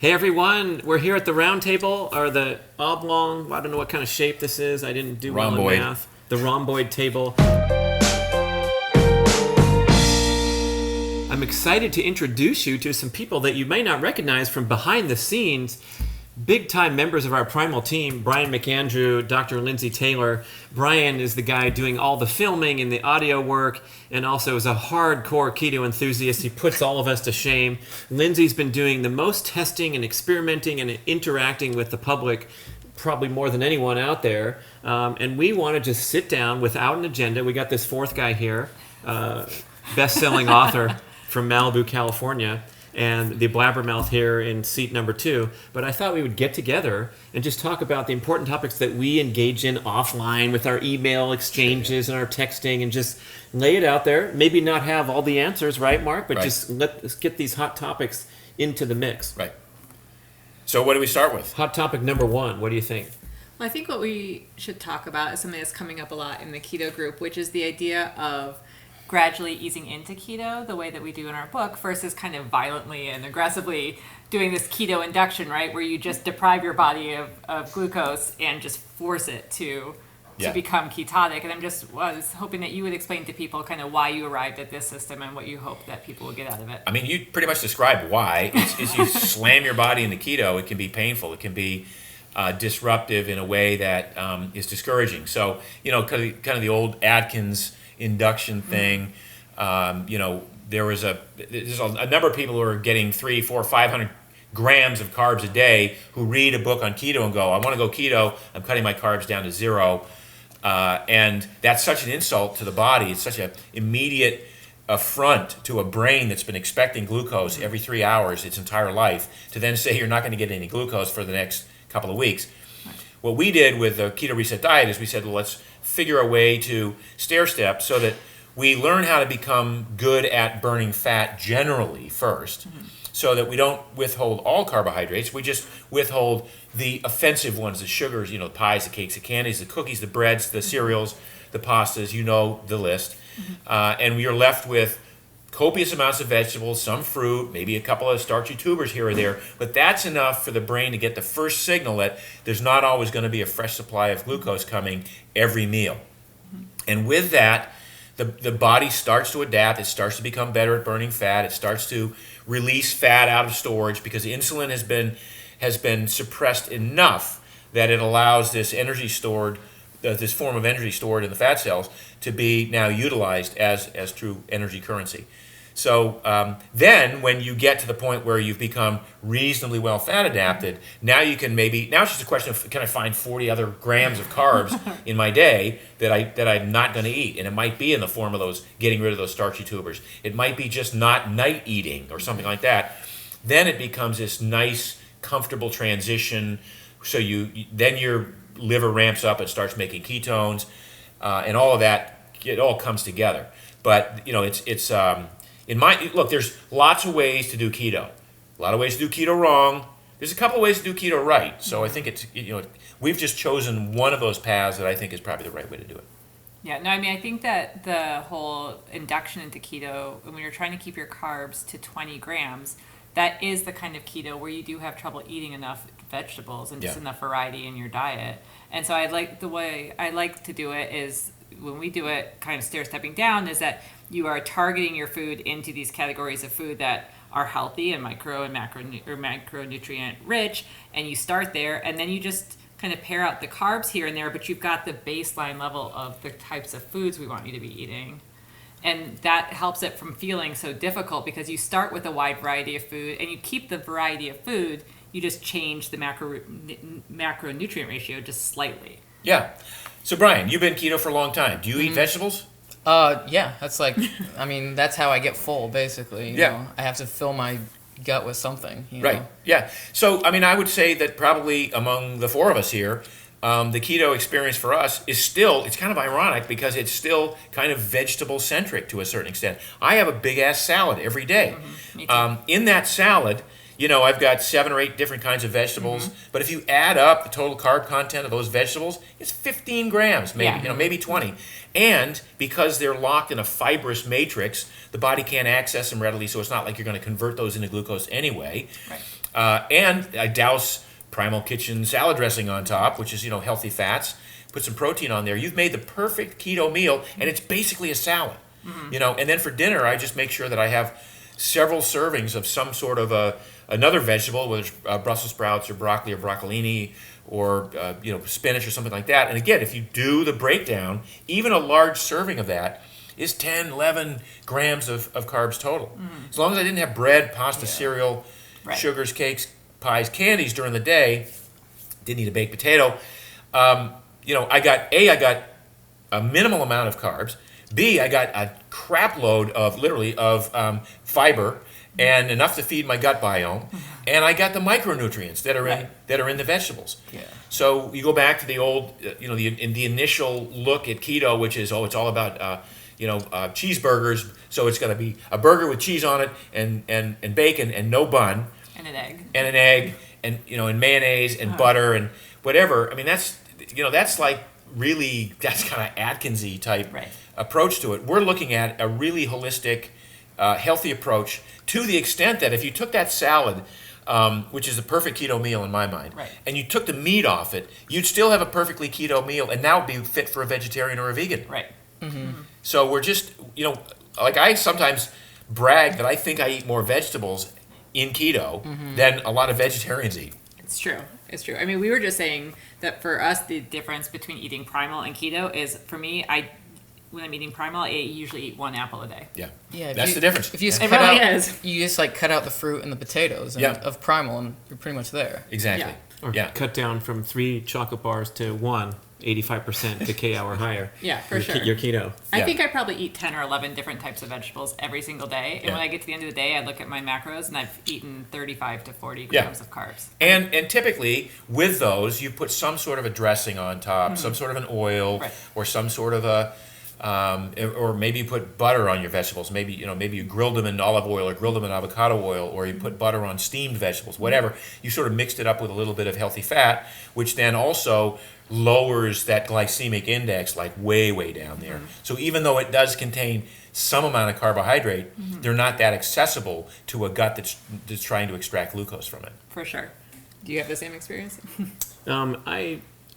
Hey everyone, we're here at the Roundtable, or the oblong, I don't know what kind of shape this is, I didn't do well in math. The rhomboid table. I'm excited to introduce you to some people that you may not recognize from behind the scenes. Big-time members of our Primal team, Brian McAndrew, Dr. Lindsay Taylor. Brian is the guy doing all the filming and the audio work, and also is a hardcore keto enthusiast. He puts all of us to shame. Lindsay's been doing the most testing and experimenting and interacting with the public, probably more than anyone out there. And we want to just sit down without an agenda. We got this fourth guy here, best-selling author from Malibu, California, and the blabbermouth here in seat number 2. But I thought we would get together and just talk about the important topics that we engage in offline with our email exchanges and our texting, and just lay it out there. Maybe not have all the answers, right, Mark? But just let's get these hot topics into the mix. Right. So what do we start with? Hot topic number 1. What do you think? Well, I think what we should talk about is something that's coming up a lot in the keto group, which is the idea of gradually easing into keto the way that we do in our book versus kind of violently and aggressively doing this keto induction, right? Where you just deprive your body of glucose and just force it to become ketotic. And was hoping that you would explain to people kind of why you arrived at this system and what you hope that people will get out of it. I mean, you pretty much described why. Is you slam your body into keto, it can be painful. It can be disruptive in a way that is discouraging. So, kind of the old Atkins induction thing. There's a number of people who are getting 300, 400, 500 grams of carbs a day who read a book on keto and go, I want to go keto, I'm cutting my carbs down to 0. And that's such an insult to the body. It's such an immediate affront to a brain that's been expecting glucose every 3 hours its entire life, to then say you're not going to get any glucose for the next couple of weeks. What we did with the Keto Reset diet is we said, well, let's figure a way to stair-step so that we learn how to become good at burning fat generally first, so that we don't withhold all carbohydrates. We just withhold the offensive ones, the sugars, the pies, the cakes, the candies, the cookies, the breads, the cereals, the pastas, the list. And we are left with copious amounts of vegetables, some fruit, maybe a couple of starchy tubers here or there, but that's enough for the brain to get the first signal that there's not always going to be a fresh supply of glucose coming every meal. And with that, the body starts to adapt. It starts to become better at burning fat. It starts to release fat out of storage because insulin has been suppressed enough that it allows this energy stored, this form of energy stored in the fat cells, to be now utilized as true energy currency. So then when you get to the point where you've become reasonably well fat adapted, now it's just a question of, can I find 40 other grams of carbs in my day that I'm not going to eat? And it might be in the form of getting rid of those starchy tubers. It might be just not night eating or something like that. Then it becomes this nice, comfortable transition. So then your liver ramps up and starts making ketones, and all of that, it all comes together. But there's lots of ways to do keto. A lot of ways to do keto wrong. There's a couple of ways to do keto right. So I think we've just chosen one of those paths that I think is probably the right way to do it. Yeah, no, I mean, I think that the whole induction into keto, when you're trying to keep your carbs to 20 grams, that is the kind of keto where you do have trouble eating enough vegetables and just enough variety in your diet. And so the way I like to do it is, when we do it kind of stair-stepping down, is that you are targeting your food into these categories of food that are healthy and macronutrient rich, and you start there, and then you just kind of pair out the carbs here and there, but you've got the baseline level of the types of foods we want you to be eating. And that helps it from feeling so difficult, because you start with a wide variety of food and you keep the variety of food, you just change the macronutrient ratio just slightly. Yeah. So Brian, you've been keto for a long time. Do you eat vegetables? Yeah, that's that's how I get full, basically. You know? I have to fill my gut with something. Right, yeah. So, I would say that probably among the 4 of us here, the keto experience for us is still, it's kind of ironic because it's still kind of vegetable-centric to a certain extent. I have a big-ass salad every day. Me too. In that salad, I've got 7 or 8 different kinds of vegetables, but if you add up the total carb content of those vegetables, it's 15 grams, maybe, maybe 20. And because they're locked in a fibrous matrix, the body can't access them readily, so it's not like you're going to convert those into glucose anyway. Right. And I douse Primal Kitchen salad dressing on top, which is, healthy fats. Put some protein on there. You've made the perfect keto meal, and it's basically a salad. And then for dinner, I just make sure that I have several servings of some sort of another vegetable, whether it's Brussels sprouts or broccoli or broccolini or spinach or something like that. And again, if you do the breakdown, even a large serving of that is 10, 11 grams of carbs total. As long as I didn't have bread, pasta, cereal, sugars, cakes, pies, candies during the day, didn't eat a baked potato. I got a minimal amount of carbs. B, I got a crap load of fiber and enough to feed my gut biome, and I got the micronutrients that are in the vegetables. Yeah. So you go back to the old, the initial look at keto, which is it's all about cheeseburgers. So it's going to be a burger with cheese on it and bacon and no bun and an egg and mayonnaise and butter and whatever. I mean that's like really that's kind of Atkinsy type approach to it. We're looking at a really holistic, healthy approach to the extent that if you took that salad, which is the perfect keto meal in my mind, and you took the meat off it, you'd still have a perfectly keto meal, and now be fit for a vegetarian or a vegan. Right. So we're just, like I sometimes brag that I think I eat more vegetables in keto than a lot of vegetarians eat. It's true. It's true. I mean, we were just saying that for us, the difference between eating primal and keto is, for me, when I'm eating primal, I usually eat 1 apple a day. Yeah, that's the difference. If you just you just cut out the fruit and the potatoes of primal, and you're pretty much there. Exactly. Or cut down from 3 chocolate bars to 1, 85% decay or higher. Yeah, for sure. Your keto. I think I probably eat 10 or 11 different types of vegetables every single day. And when I get to the end of the day, I look at my macros and I've eaten 35 to 40 grams of carbs. And typically with those, you put some sort of a dressing on top, some sort of an oil, or some sort of a or maybe you put butter on your vegetables. Maybe you grilled them in olive oil or grilled them in avocado oil, or you put butter on steamed vegetables. Whatever, you sort of mixed it up with a little bit of healthy fat, which then also lowers that glycemic index way down there. So even though it does contain some amount of carbohydrate, they're not that accessible to a gut that's trying to extract glucose from it. For sure. Do you have the same experience?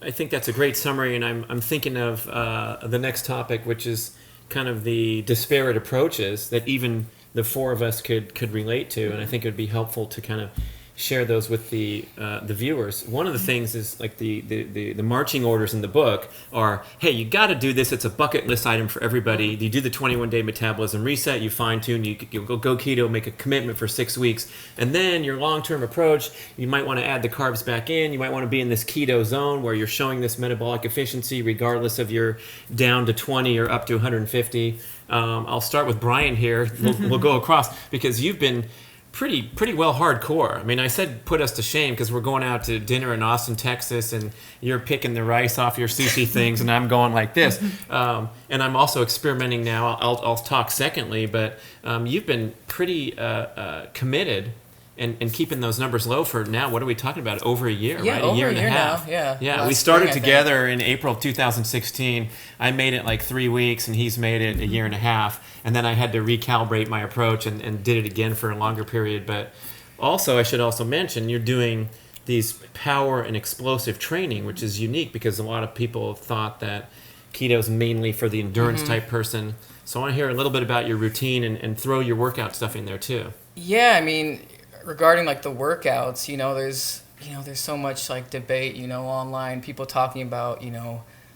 I think that's a great summary, and I'm thinking of the next topic, which is kind of the disparate approaches that even the 4 of us could relate to, and I think it would be helpful to kind of share those with the viewers. One of the things is like the marching orders in the book are, hey, you got to do this. It's a bucket list item for everybody. You do the 21-day metabolism reset, you fine tune, you go keto, make a commitment for 6 weeks, and then your long-term approach, you might want to add the carbs back in. You might want to be in this keto zone where you're showing this metabolic efficiency regardless of you're down to 20 or up to 150. I'll start with Brian here. We'll go across because you've been pretty well hardcore. I mean, I said put us to shame because we're going out to dinner in Austin, Texas, and you're picking the rice off your sushi things, and I'm going like this. And I'm also experimenting now. I'll talk secondly, but you've been pretty committed and keeping those numbers low for now. What are we talking about? Over a year, right? Over a year and a half. Now. Yeah. We started together in April of 2016. I made it like 3 weeks, and he's made it a year and a half. And then I had to recalibrate my approach and did it again for a longer period. But also, I should also mention, you're doing these power and explosive training, which is unique because a lot of people thought that keto is mainly for the endurance type person. So I want to hear a little bit about your routine and throw your workout stuff in there too. Yeah, I mean, regarding like the workouts, there's so much like debate, online, people talking about,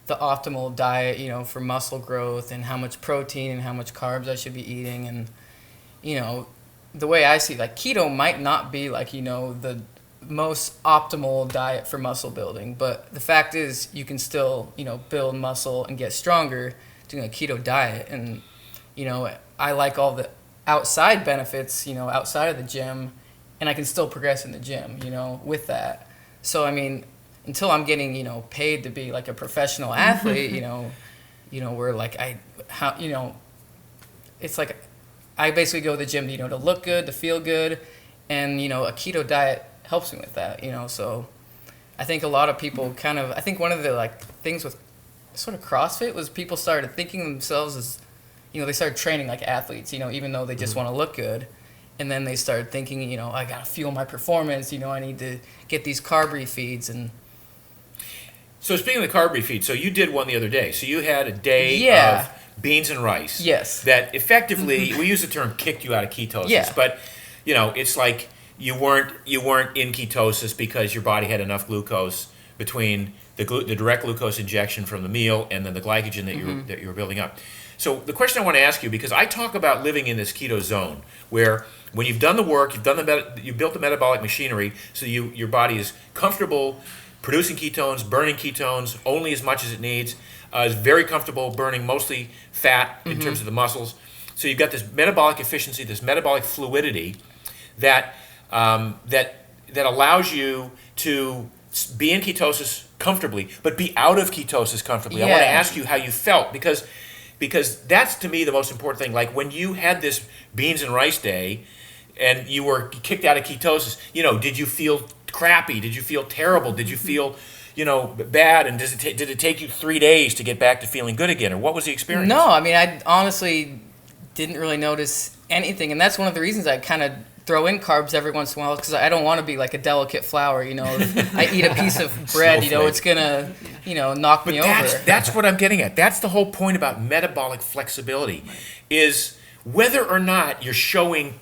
the optimal diet, for muscle growth and how much protein and how much carbs I should be eating. And, the way I see it, like keto might not be like, the most optimal diet for muscle building. But the fact is you can still, build muscle and get stronger doing a keto diet. And, I like all the outside benefits, outside of the gym. And I can still progress in the gym, with that. So, I mean, until I'm getting, paid to be like a professional athlete, where like it's like I basically go to the gym, to look good, to feel good. And, a keto diet helps me with that, So I think a lot of people I think one of the like things with sort of CrossFit was people started thinking themselves as, they started training like athletes, even though they just want to look good. and then they started thinking, I gotta fuel my performance. I need to get these carb refeeds. And So speaking of the carb refeed, so you did one the other day. So you had a day Yeah. of beans and rice. Yes. That effectively, we use the term kicked you out of ketosis, Yeah. but it's like you weren't in ketosis because your body had enough glucose between the direct glucose injection from the meal and then the glycogen that you were building up. So the question I want to ask you, because I talk about living in this keto zone, where when you've done the work, you've built the metabolic machinery, so your body is comfortable producing ketones, burning ketones only as much as it needs, is very comfortable burning mostly fat in terms of the muscles. So you've got this metabolic efficiency, this metabolic fluidity that allows you to be in ketosis comfortably, but be out of ketosis comfortably. I want to ask you how you felt, because that's, to me, the most important thing. Like when you had this beans and rice day and you were kicked out of ketosis, did you feel crappy? Did you feel terrible? Did you feel, bad? And did it take you 3 days to get back to feeling good again? Or what was the experience? No, I mean, I honestly didn't really notice anything. And that's one of the reasons I kind of throw in carbs every once in a while, because I don't want to be like a delicate flower. If I eat a piece of bread, it's gonna, knock me over. That's what I'm getting at. That's the whole point about metabolic flexibility, is whether or not you're showing,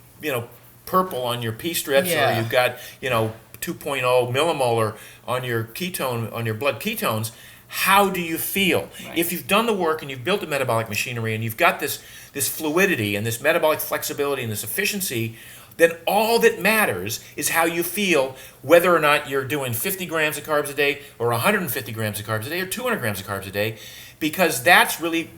purple on your P strips, or you've got, 2.0 millimolar on your blood ketones. How do you feel? Right. If you've done the work and you've built the metabolic machinery and you've got this fluidity and this metabolic flexibility and this efficiency, then all that matters is how you feel, whether or not you're doing 50 grams of carbs a day or 150 grams of carbs a day or 200 grams of carbs a day, because that's really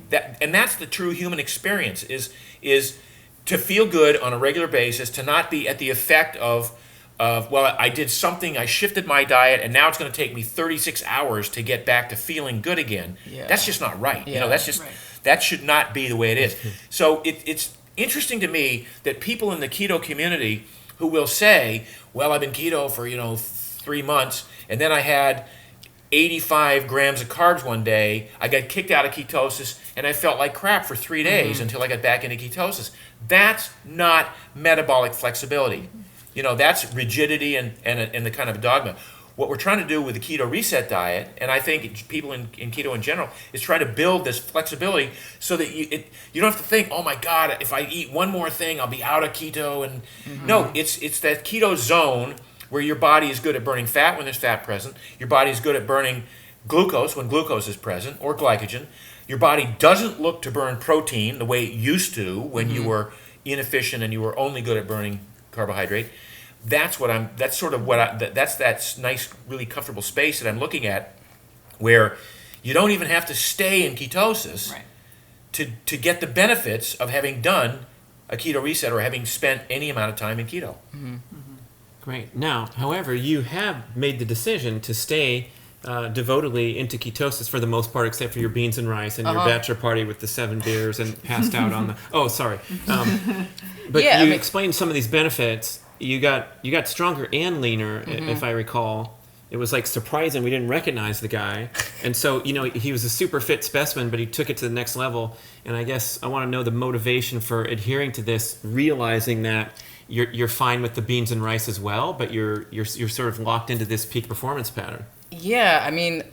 and that's the true human experience, is to feel good on a regular basis, to not be at the effect of well, I did something, I shifted my diet, and now it's going to take me 36 hours to get back to feeling good again. Yeah. That's just not right. Yeah. That should not be the way it is. So it's interesting to me that people in the keto community who will say, well, I've been keto for 3 months, and then I had 85 grams of carbs one day, I got kicked out of ketosis, and I felt like crap for 3 days until I got back into ketosis. That's not metabolic flexibility. That's rigidity and the kind of dogma. What we're trying to do with the keto reset diet, and I think people in keto in general, is try to build this flexibility so that you don't have to think, oh my God, if I eat one more thing, I'll be out of keto. And no, it's that keto zone where your body is good at burning fat when there's fat present. Your body is good at burning glucose when glucose is present, or glycogen. Your body doesn't look to burn protein the way it used to when you were inefficient and you were only good at burning carbohydrate. That's that nice, really comfortable space that I'm looking at, where you don't even have to stay in ketosis to get the benefits of having done a keto reset or having spent any amount of time in keto. Great. Now, however, you have made the decision to stay devotedly into ketosis for the most part, except for your beans and rice and your bachelor party with the 7 beers and passed out on the... Oh, sorry. But you explained some of these benefits. You got stronger and leaner, if I recall. It was like surprising. We didn't recognize the guy. And so, he was a super fit specimen, but he took it to the next level. And I guess I want to know the motivation for adhering to this, realizing that you're fine with the beans and rice as well, but you're sort of locked into this peak performance pattern. Yeah, I mean,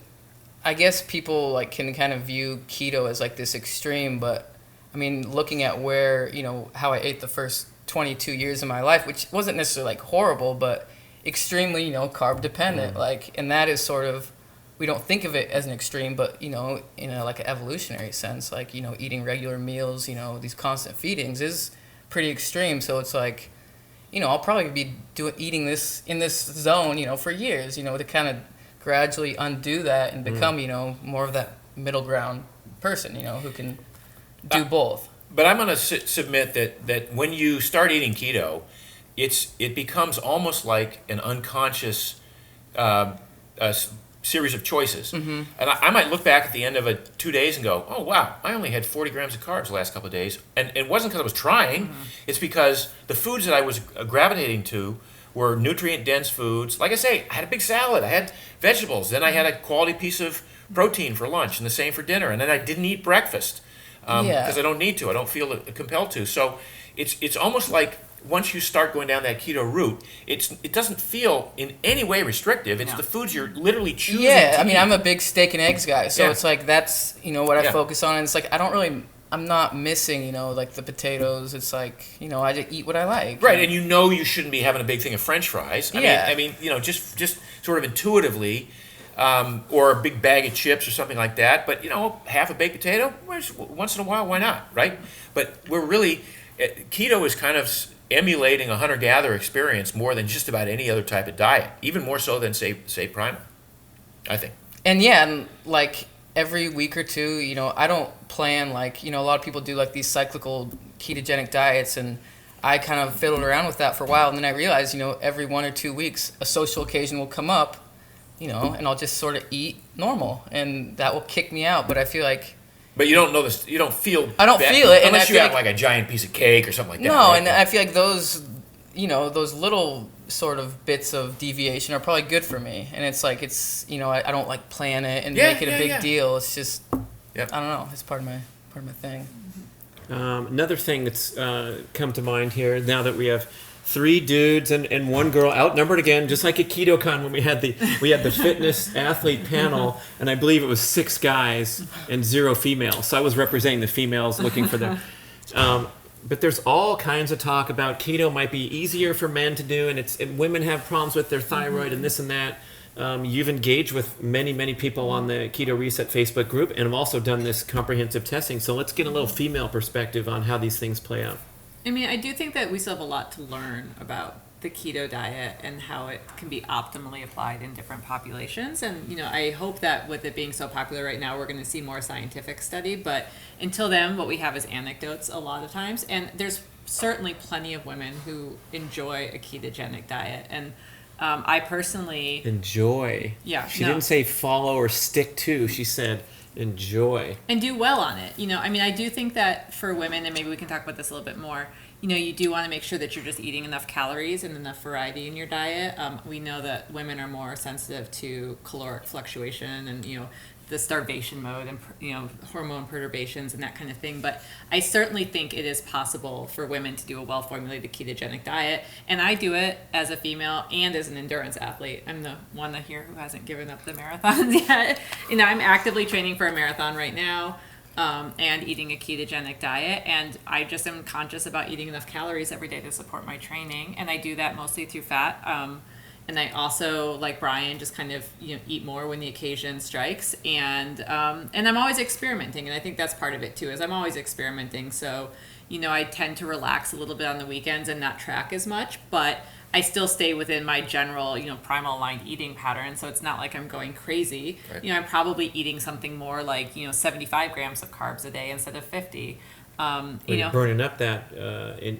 I guess people can kind of view keto as this extreme, but I mean, looking at where, how I ate the first 22 years of my life, which wasn't necessarily horrible, but extremely, carb dependent. And that is sort of, we don't think of it as an extreme, but, in a an evolutionary sense, eating regular meals, these constant feedings is pretty extreme. So it's I'll probably be eating this in this zone, for years, to kind of gradually undo that and become, more of that middle ground person, who can do both. But I'm going to submit that when you start eating keto, it becomes almost like an unconscious series of choices. And I might look back at the end of 2 days and go, oh, wow, I only had 40 grams of carbs the last couple of days. And it wasn't because I was trying. It's because the foods that I was gravitating to were nutrient-dense foods. Like I say, I had a big salad. I had vegetables. Then I had a quality piece of protein for lunch, and the same for dinner. And then I didn't eat breakfast because I don't need to. I don't feel compelled to. So it's almost like once you start going down that keto route, it doesn't feel in any way restrictive. It's No. the foods you're literally choosing. Yeah, to I mean, eat. I'm a big steak and eggs guy, so Yeah. it's like that's what I Yeah. focus on. And it's like I'm not missing like the potatoes. It's like I just eat what I like. Right, and you shouldn't be having a big thing of French fries. Yeah. I mean, just sort of intuitively, or a big bag of chips or something like that. But half a baked potato, once in a while, why not, right? But we're really keto is kind of emulating a hunter-gatherer experience more than just about any other type of diet, even more so than say Primal, I think. And yeah, and like every week or two, I don't plan like a lot of people do like these cyclical ketogenic diets, and I kind of fiddled around with that for a while, and then I realized every 1 or 2 weeks a social occasion will come up, and I'll just sort of eat normal, and that will kick me out. But I feel like But you don't know this. You don't feel. I don't that, feel it, and unless I you feel have like a giant piece of cake or something like that. no, right? and I feel like those those little sort of bits of deviation are probably good for me, and it's like I don't like plan it and make it a big deal. It's just Yep. I don't know. It's part of my thing. Another thing that's come to mind here now that we have 3 dudes and 1 girl, outnumbered again, just like at KetoCon when we had the fitness athlete panel, and I believe it was 6 guys and 0 females. So I was representing the females looking for them. But there's all kinds of talk about keto might be easier for men to do, and women have problems with their thyroid and this and that. You've engaged with many people on the Keto Reset Facebook group, and have also done this comprehensive testing. So let's get a little female perspective on how these things play out. I mean, I do think that we still have a lot to learn about the keto diet and how it can be optimally applied in different populations. And, I hope that with it being so popular right now, we're going to see more scientific study. But until then, what we have is anecdotes a lot of times. And there's certainly plenty of women who enjoy a ketogenic diet. And I personally Enjoy. Yeah, She no. didn't say follow or stick to. She said enjoy. and do well on it. I mean, I do think that for women, and maybe we can talk about this a little bit more, you do want to make sure that you're just eating enough calories and enough variety in your diet. We know that women are more sensitive to caloric fluctuation and, the starvation mode and, hormone perturbations and that kind of thing. But I certainly think it is possible for women to do a well-formulated ketogenic diet. And I do it as a female and as an endurance athlete. I'm the one here who hasn't given up the marathons yet. I'm actively training for a marathon right now. And eating a ketogenic diet, and I just am conscious about eating enough calories every day to support my training, and I do that mostly through fat. And I also, like Brian, just kind of eat more when the occasion strikes, and I'm always experimenting, and I think that's part of it too. Is I'm always experimenting, so I tend to relax a little bit on the weekends and not track as much, but I still stay within my general, primal aligned eating pattern. So it's not like I'm going crazy. Right. I'm probably eating something more like, 75 grams of carbs a day instead of 50. You're burning up that,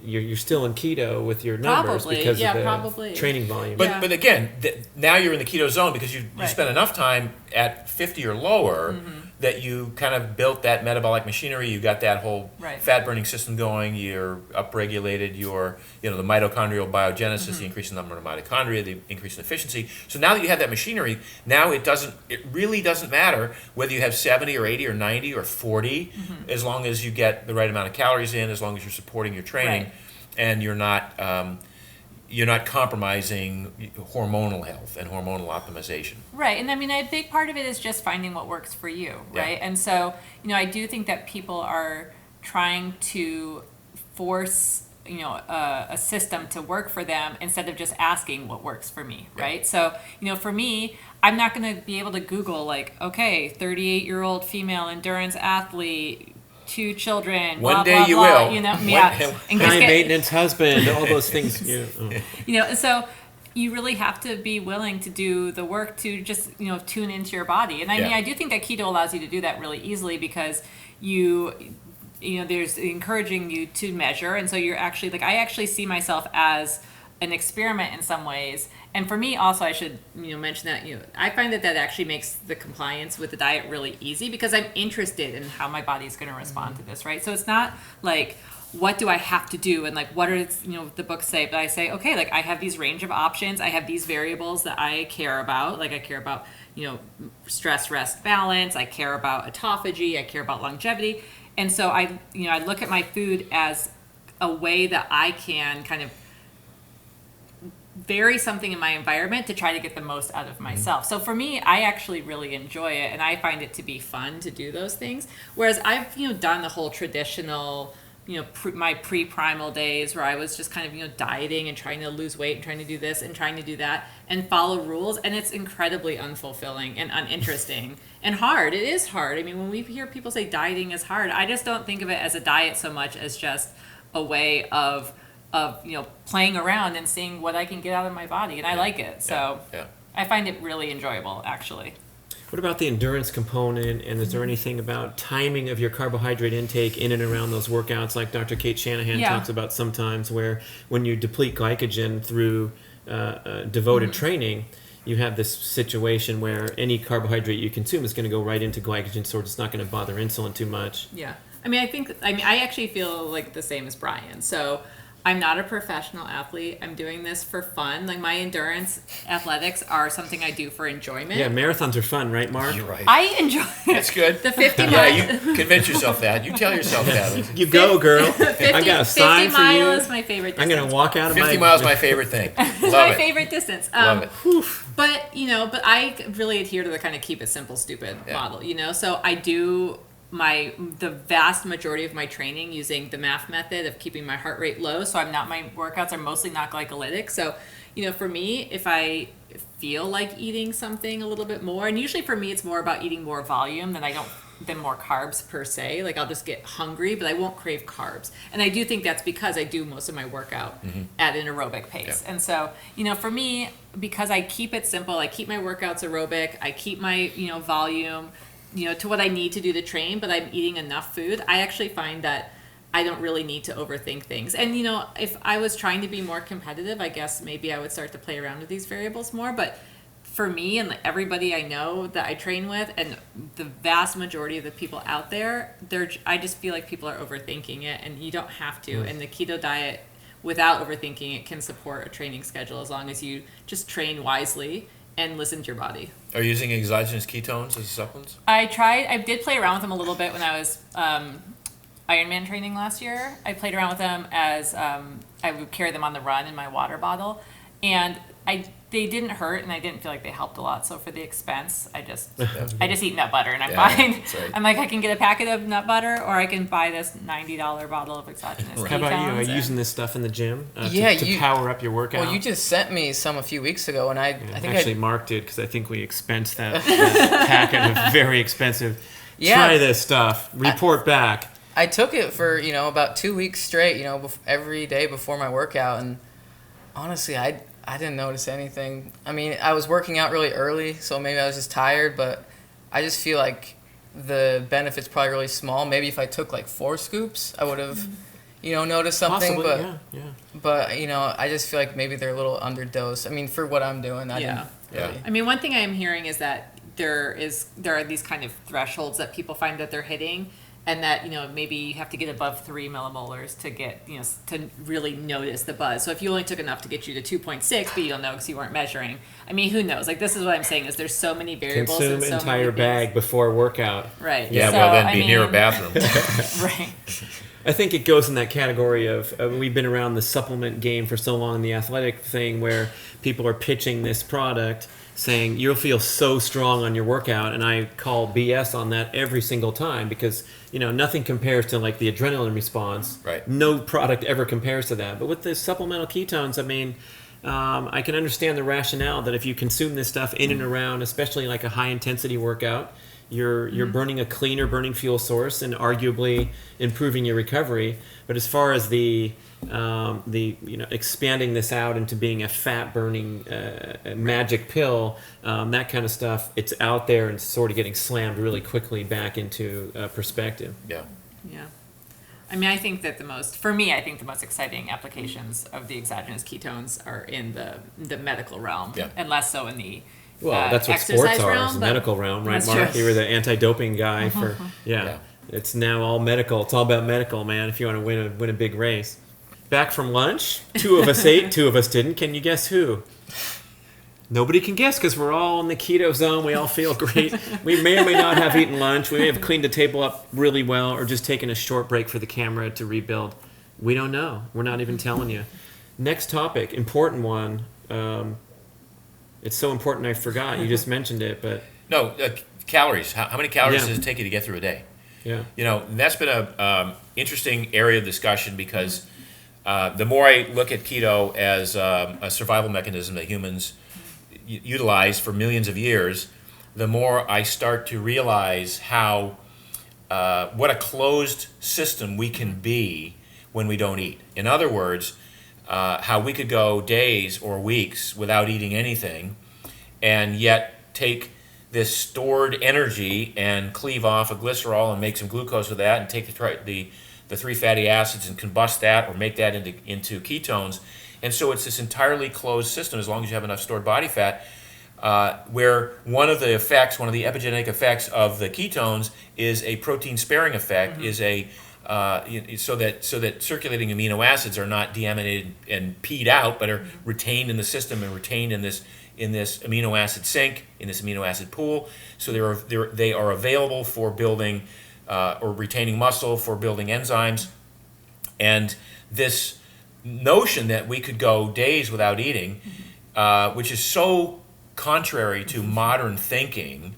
you're still in keto with your numbers Probably, because yeah, of the probably. training volume. But Yeah. but again, now you're in the keto zone because you Right. spent enough time at 50 or lower that you kind of built that metabolic machinery. You got that whole Right. fat burning system going. You're upregulated your the mitochondrial biogenesis, the increase in number of mitochondria, the increase in efficiency. So now that you have that machinery, now it really doesn't matter whether you have 70 or 80 or 90 or 40, as long as you get the right amount of calories in, as long as you're supporting your training, Right. and you're not compromising hormonal health and hormonal optimization. Right. And I mean, a big part of it is just finding what works for you, Yeah. right? And so, I do think that people are trying to force, a system to work for them instead of just asking what works for me, Yeah. right? So, for me, I'm not going to be able to Google, like, okay, 38-year-old female endurance athlete, 2 children, One blah, day blah, you blah, will. yeah. And just High get- maintenance husband, all those things. so you really have to be willing to do the work to just tune into your body. And I mean, Yeah. I do think that keto allows you to do that really easily because there's encouraging you to measure, and so you're actually I actually see myself as an experiment in some ways. And for me also, I should mention that I find that actually makes the compliance with the diet really easy because I'm interested in how my body is going to respond to this, right? So it's not like, what do I have to do, and what are the books say, but I say, okay, I have these range of options, I have these variables that I care about, I care about stress rest balance, I care about autophagy, I care about longevity. And so I look at my food as a way that I can kind of vary something in my environment to try to get the most out of myself. So for me, I actually really enjoy it, and I find it to be fun to do those things. Whereas I've done the whole traditional, my pre-primal days where I was just kind of dieting and trying to lose weight and trying to do this and trying to do that and follow rules, and it's incredibly unfulfilling and uninteresting and hard. It is hard. I mean, when we hear people say dieting is hard, I just don't think of it as a diet so much as just a way of playing around and seeing what I can get out of my body, and I like it. So I find it really enjoyable, actually. What about the endurance component, and is there anything about timing of your carbohydrate intake in and around those workouts, like Dr. Kate Shanahan talks about sometimes, where when you deplete glycogen through devoted training, you have this situation where any carbohydrate you consume is going to go right into glycogen storage. It's not going to bother insulin too much. Yeah. I actually feel like the same as Brian. So I'm not a professional athlete. I'm doing this for fun. Like, my endurance athletics are something I do for enjoyment. Yeah, marathons are fun, right, Mark? You're right. I enjoy it. That's good. The 50 miles. Yeah, you convince yourself that. You tell yourself that. You go, girl. 50, I got a sign 50 for you. miles is my favorite distance. I'm going to walk out of 50 my... miles is my favorite thing. It's Love my it. favorite distance. Love it. But I really adhere to the kind of keep it simple, stupid model, So I do the vast majority of my training using the MAF method of keeping my heart rate low. So my workouts are mostly not glycolytic. So, for me, if I feel like eating something a little bit more, and usually for me, it's more about eating more volume than more carbs per se. Like, I'll just get hungry, but I won't crave carbs. And I do think that's because I do most of my workout at an aerobic pace. Yeah. And so, for me, because I keep it simple, I keep my workouts aerobic, I keep my, volume, to what I need to do to train, but I'm eating enough food, I actually find that I don't really need to overthink things. And, if I was trying to be more competitive, I guess maybe I would start to play around with these variables more. But for me and everybody I know that I train with, and the vast majority of the people out there, I just feel like people are overthinking it, and you don't have to. And the keto diet, without overthinking it, can support a training schedule as long as you just train wisely and listen to your body. Are you using exogenous ketones as supplements? I did play around with them a little bit when I was Ironman training last year. I played around with them as I would carry them on the run in my water bottle, and they didn't hurt, and I didn't feel like they helped a lot. So for the expense, I just eat nut butter, and I'm fine. Right. I'm like, I can get a packet of nut butter, or I can buy this $90 bottle of exogenous ketones. How about you? Are you using this stuff in the gym to power up your workout? Well, you just sent me some a few weeks ago, and I think actually Mark did, because I think we expensed that packet of very expensive. Try this stuff. Report back. I took it for about 2 weeks straight, every day before my workout, and honestly, I didn't notice anything. I mean, I was working out really early, so maybe I was just tired, but I just feel like the benefit's probably really small. Maybe if I took like 4 scoops, I would have, noticed something. Possibly, but I just feel like maybe they're a little underdosed. I mean, for what I'm doing, I didn't really. I mean, one thing I am hearing is that there are these kind of thresholds that people find that they're hitting, and that maybe you have to get above 3 millimolars to get to really notice the buzz. So if you only took enough to get you to 2.6, but you don't know because you weren't measuring. I mean, who knows? Like, this is what I'm saying, is there's so many variables. Consume and so entire many bag before workout. Right. Yeah. So, Well, then be near a bathroom. Right. I think it goes in that category of we've been around the supplement game for so long, the athletic thing, where people are pitching this product saying you'll feel so strong on your workout, and I call BS on that every single time, because nothing compares to like the adrenaline response. Right. No product ever compares to that. But with the supplemental ketones, I mean, I can understand the rationale that if you consume this stuff in and around, especially like a high intensity workout, you're burning a cleaner burning fuel source and arguably improving your recovery. But as far as the expanding this out into being a fat burning magic pill, that kind of stuff, it's out there and sort of getting slammed really quickly back into perspective. Yeah. I mean, I think that the most exciting applications of the exogenous ketones are in the medical realm, and less so in the that's what exercise sports are, realm, is the medical realm, right, That's Mark? true. You were the anti-doping guy for It's now all medical. It's all about medical, man. If you want to win a big race. Back from lunch, 2 of us ate, 2 of us didn't. Can you guess who? Nobody can guess because we're all in the keto zone. We all feel great. We may or may not have eaten lunch. We may have cleaned the table up really well, or just taken a short break for the camera to rebuild We don't know. We're not even telling you. Next topic, important one. It's so important I forgot. You just mentioned it, but... No, calories. How many calories does it take you to get through a day? Yeah. That's been a interesting area of discussion because the more I look at keto as a survival mechanism that humans utilize for millions of years, the more I start to realize how what a closed system we can be when we don't eat. In other words, how we could go days or weeks without eating anything and yet take this stored energy and cleave off a glycerol and make some glucose with that and take the three fatty acids and combust that or make that into ketones. And so it's this entirely closed system as long as you have enough stored body fat, where one of the epigenetic effects of the ketones is a protein sparing effect, is so that circulating amino acids are not deaminated and peed out, but are retained in the system and retained in this amino acid sink, in this amino acid pool. So they are available for building or retaining muscle, for building enzymes. And this notion that we could go days without eating, which is so contrary to modern thinking,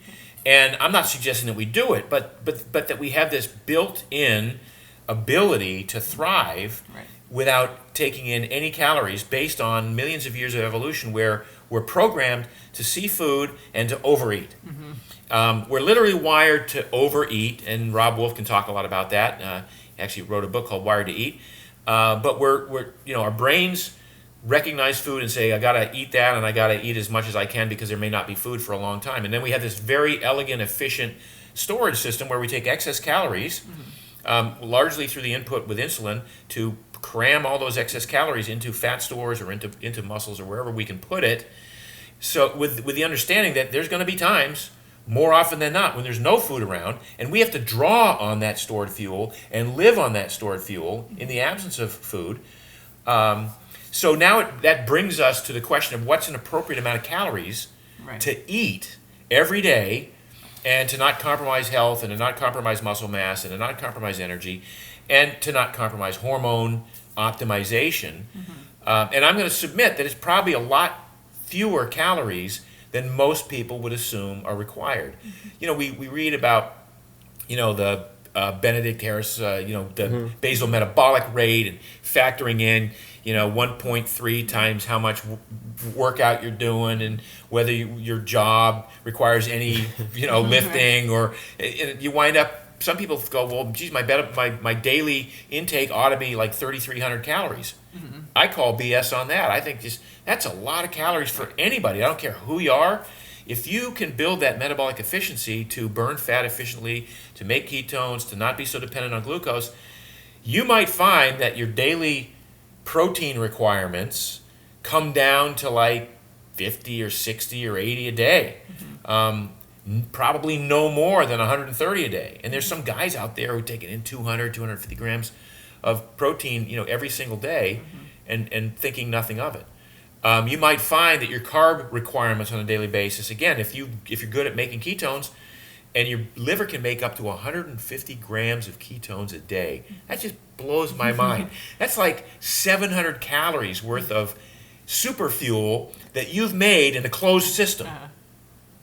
and I'm not suggesting that we do it, but that we have this built-in ability to thrive without taking in any calories based on millions of years of evolution where we're programmed to see food and to overeat. We're literally wired to overeat, and Rob Wolf can talk a lot about that. He actually wrote a book called Wired to Eat. But we're our brains recognize food and say, I gotta eat that, and I gotta eat as much as I can because there may not be food for a long time. And then we have this very elegant, efficient storage system where we take excess calories, largely through the input with insulin, to cram all those excess calories into fat stores or into muscles or wherever we can put it. So with the understanding that there's going to be times, more often than not, when there's no food around, and we have to draw on that stored fuel and live on that stored fuel in the absence of food. So now that brings us to the question of what's an appropriate amount of calories to eat every day, and to not compromise health, and to not compromise muscle mass, and to not compromise energy, and to not compromise hormone optimization. And I'm going to submit that it's probably a lot fewer calories than most people would assume are required. We read about, the Benedict Harris, the basal metabolic rate, and factoring in, 1.3 times how much workout you're doing, and whether your job requires any, lifting, or you wind up. Some people go, well, geez, my daily intake ought to be like 3,300 calories. I call BS on that. I think that's a lot of calories for anybody. I don't care who you are. If you can build that metabolic efficiency to burn fat efficiently, to make ketones, to not be so dependent on glucose, you might find that your daily protein requirements come down to like 50 or 60 or 80 a day. Probably no more than 130 a day. And there's some guys out there who are taking in 200, 250 grams of protein, every single day, and thinking nothing of it. You might find that your carb requirements on a daily basis, again, if you're good at making ketones, and your liver can make up to 150 grams of ketones a day, that just blows my mind. That's like 700 calories worth of super fuel that you've made in a closed system.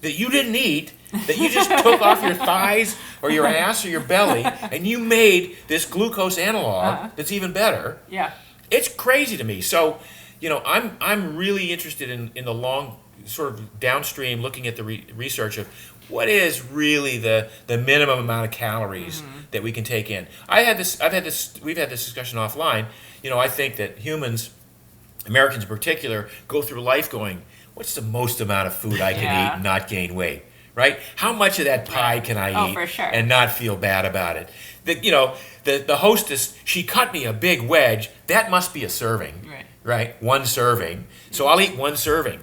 That you didn't eat, that you just took off your thighs or your ass or your belly, and you made this glucose analog that's even better. Yeah. It's crazy to me. So, I'm really interested in the long, sort of downstream, looking at the research of what is really the minimum amount of calories that we can take in. We've had this discussion offline. I think that humans, Americans in particular, go through life going, what's the most amount of food I can eat and not gain weight, right? How much of that pie can I eat for sure. and not feel bad about it? The hostess, she cut me a big wedge. That must be a serving, right? One serving. So I'll eat one serving.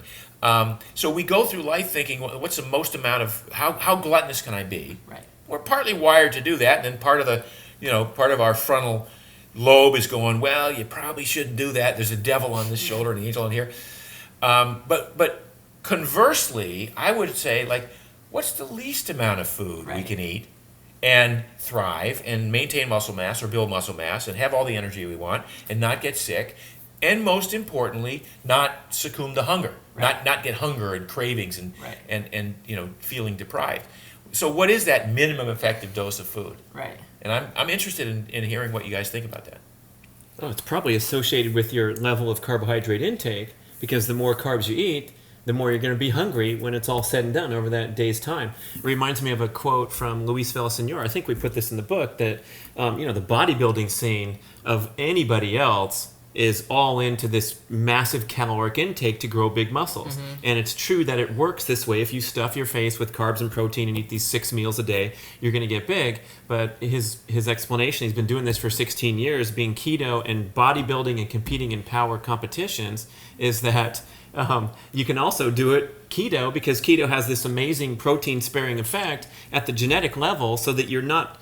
So we go through life thinking, what's the most amount of, how gluttonous can I be? Right. We're partly wired to do that, and then part of our frontal lobe is going, well, you probably shouldn't do that. There's a devil on this shoulder and an angel on here. But conversely, I would say, what's the least amount of food we can eat and thrive and maintain muscle mass or build muscle mass and have all the energy we want and not get sick, and most importantly, not succumb to hunger, not get hunger and cravings and feeling deprived. So what is that minimum effective dose of food? Right. And I'm interested in hearing what you guys think about that. Oh, it's probably associated with your level of carbohydrate intake, because the more carbs you eat, the more you're going to be hungry when it's all said and done over that day's time. It reminds me of a quote from Luis Villaseñor. I think we put this in the book, that the bodybuilding scene of anybody else is all into this massive caloric intake to grow big muscles. Mm-hmm. And it's true that it works this way. If you stuff your face with carbs and protein and eat these 6 meals a day, you're going to get big. But his explanation, he's been doing this for 16 years, being keto and bodybuilding and competing in power competitions, is that you can also do it keto, because keto has this amazing protein sparing effect at the genetic level, so that you're not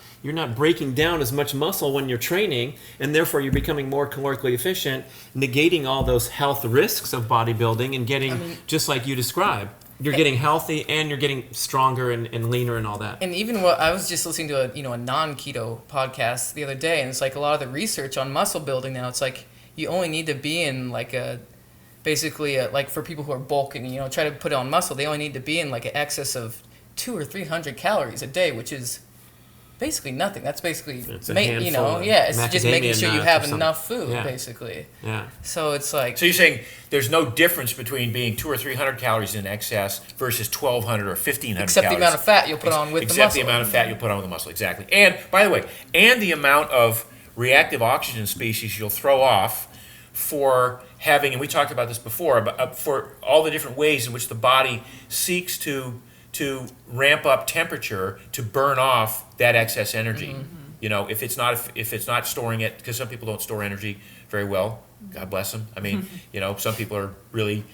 breaking down as much muscle when you're training, and therefore you're becoming more calorically efficient, negating all those health risks of bodybuilding and getting, just like you described, you're getting healthy and you're getting stronger and leaner and all that. And even what I was just listening to a non-keto podcast the other day, and it's like a lot of the research on muscle building now, it's like you only need to be in like like for people who are bulking, try to put on muscle, they only need to be in like an excess of 200 or 300 calories a day, which is basically nothing. That's basically, it's just making sure you have enough food, yeah. basically. Yeah. So it's like... So you're saying there's no difference between being 200 or 300 calories in excess versus 1,200 or 1,500 except calories. The amount of fat you'll put on with the muscle. Except the amount of fat you'll put on with the muscle, exactly. And, by the way, the amount of reactive oxygen species you'll throw off for having, and we talked about this before, but for all the different ways in which the body seeks to ramp up temperature to burn off that excess energy. Mm-hmm. If it's not storing it, because some people don't store energy very well. God bless them. I mean, some people are really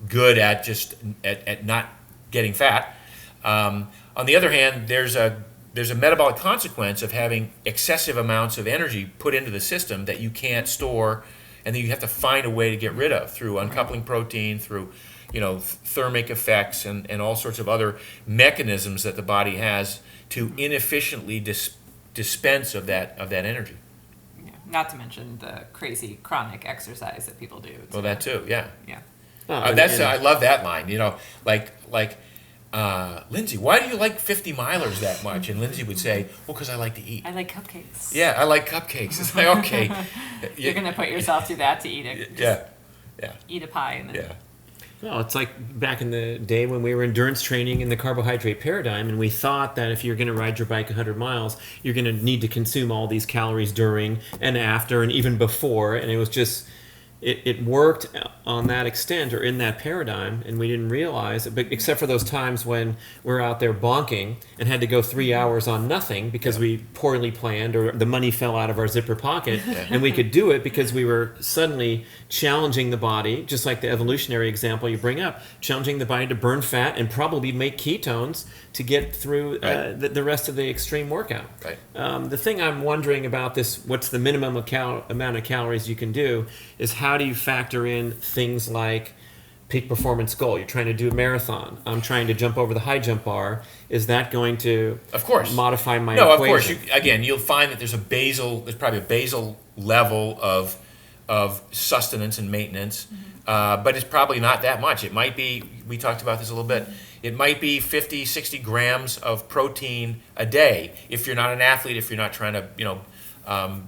good at not getting fat. On the other hand, there's a metabolic consequence of having excessive amounts of energy put into the system that you can't store, and then you have to find a way to get rid of through uncoupling protein, through thermic effects and all sorts of other mechanisms that the body has to inefficiently dispense of that energy. Yeah. Not to mention the crazy chronic exercise that people do. Well, that too, yeah. Yeah. I love that line. Lindsay, why do you like 50 milers that much? And Lindsay would say, well, because I like to eat. I like cupcakes. Yeah, I like cupcakes. It's like, okay. You're going to put yourself through that to eat it. Yeah. Eat a pie and then... Yeah. Well, it's like back in the day when we were endurance training in the carbohydrate paradigm, and we thought that if you're going to ride your bike 100 miles, you're going to need to consume all these calories during and after and even before, and it was just... It worked on that extent or in that paradigm, and we didn't realize it, but except for those times when we're out there bonking and had to go 3 hours on nothing because we poorly planned or the money fell out of our zipper pocket, and we could do it because we were suddenly challenging the body, just like the evolutionary example you bring up, challenging the body to burn fat and probably make ketones to get through the rest of the extreme workout. Right. The thing I'm wondering about this, what's the minimum amount of calories you can do, is how do you factor in things like peak performance goal? You're trying to do a marathon. I'm trying to jump over the high jump bar. Is that going to modify my equation? No, of course. You'll find that there's probably a basal level of sustenance and maintenance, but it's probably not that much. It might be, we talked about this a little bit, it might be 50, 60 grams of protein a day if you're not an athlete, if you're not trying to,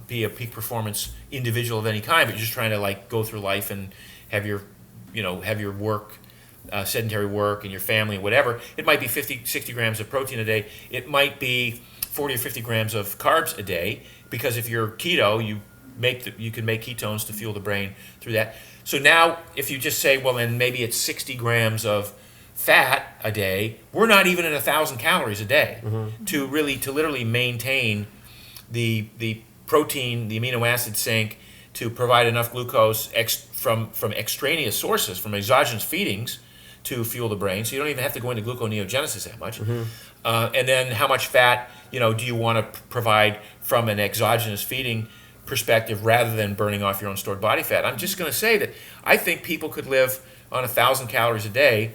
be a peak performance individual of any kind, but you're just trying to go through life and have your work, sedentary work, and your family and whatever. It might be 50, 60 grams of protein a day. It might be 40 or 50 grams of carbs a day, because if you're keto, you can make ketones to fuel the brain through that. So now, if you just say, well, then maybe it's 60 grams of fat a day, we're not even at 1,000 calories a day to literally maintain the protein, the amino acid sink, to provide enough glucose from extraneous sources, from exogenous feedings, to fuel the brain. So you don't even have to go into gluconeogenesis that much. And then how much fat do you want to provide from an exogenous feeding perspective rather than burning off your own stored body fat? I'm just going to say that I think people could live on 1,000 calories a day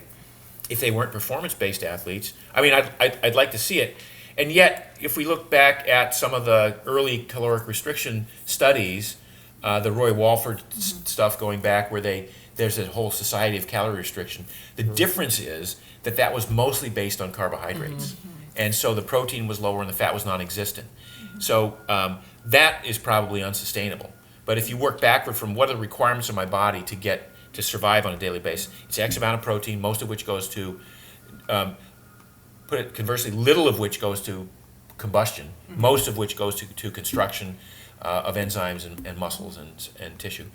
if they weren't performance-based athletes. I mean, I'd like to see it. And yet, if we look back at some of the early caloric restriction studies, the Roy Walford stuff going back where there's a whole society of calorie restriction. The difference is that was mostly based on carbohydrates. And so the protein was lower and the fat was non-existent. So that is probably unsustainable. But if you work backward from what are the requirements of my body to survive on a daily basis, it's X amount of protein, most of which goes to, put it conversely, little of which goes to combustion, most of which goes to construction of enzymes and muscles and tissue.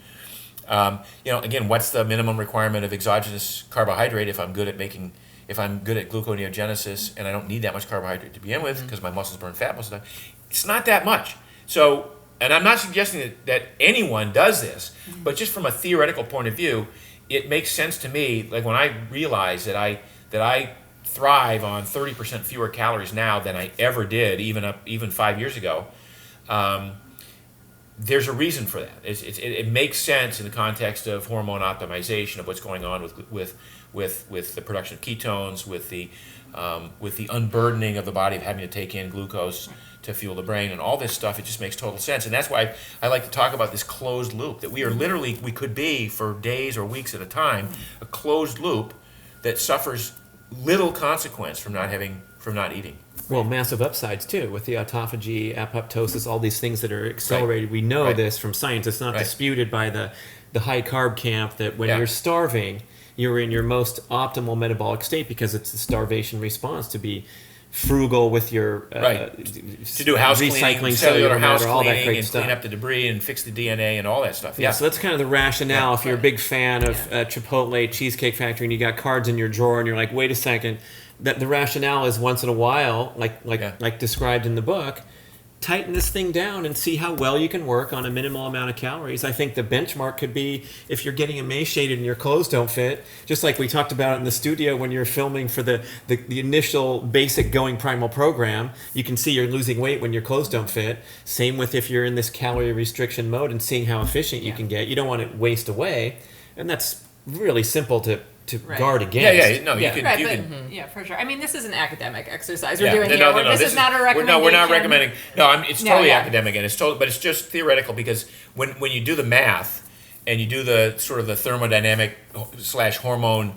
Again, what's the minimum requirement of exogenous carbohydrate if I'm good at gluconeogenesis and I don't need that much carbohydrate to begin with because my muscles burn fat most of the time? It's not that much. So, and I'm not suggesting that anyone does this, but just from a theoretical point of view, it makes sense to me. Like when I realize that I thrive on 30% fewer calories now than I ever did, even 5 years ago. There's a reason for that. It makes sense in the context of hormone optimization of what's going on with the production of ketones, with the unburdening of the body of having to take in glucose to fuel the brain and all this stuff. It just makes total sense, and that's why I like to talk about this closed loop that we could be for days or weeks at a time, a closed loop that suffers little consequence from not eating. Well, massive upsides too with the autophagy, apoptosis, all these things that are accelerated. Right. We know this from science. It's not disputed by the high carb camp that when you're starving, you're in your most optimal metabolic state because it's the starvation response to be frugal with your to do house recycling, cleaning, cellular house all that cleaning, great and stuff. clean up the debris and fix the DNA and all that stuff. Yeah, so that's kind of the rationale. If you're a big fan of Chipotle, Cheesecake Factory, and you got cards in your drawer, and you're like, wait a second, that the rationale is once in a while, like described in the book, tighten this thing down and see how well you can work on a minimal amount of calories. I think the benchmark could be if you're getting emaciated and your clothes don't fit, just like we talked about in the studio when you're filming for the initial basic Going Primal program, you can see you're losing weight when your clothes don't fit. Same with if you're in this calorie restriction mode and seeing how efficient you can get. You don't want to waste away, and that's really simple to guard against. You can. Yeah, for sure. I mean, this is an academic exercise we're doing here. This is not a recommendation. We're not recommending. It's totally academic, and but it's just theoretical because when you do the math and you do the sort of the thermodynamic / hormone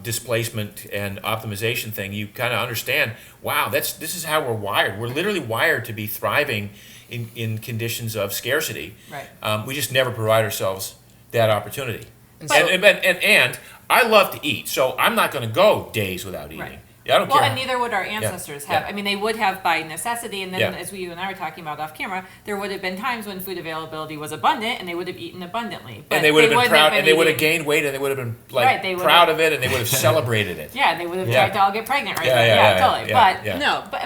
displacement and optimization thing, you kind of understand. Wow, this is how we're wired. We're literally wired to be thriving in conditions of scarcity. Right. We just never provide ourselves that opportunity. And I love to eat, so I'm not going to go days without eating. Right. I don't care. Well, and neither would our ancestors have. Yeah. I mean, they would have by necessity, and then as you and I were talking about off camera, there would have been times when food availability was abundant, and they would have eaten abundantly. But and they would have been proud, and they would have gained weight, and they would have been proud of it, and they would have celebrated it. Yeah, and they would have tried to all get pregnant, right? Totally.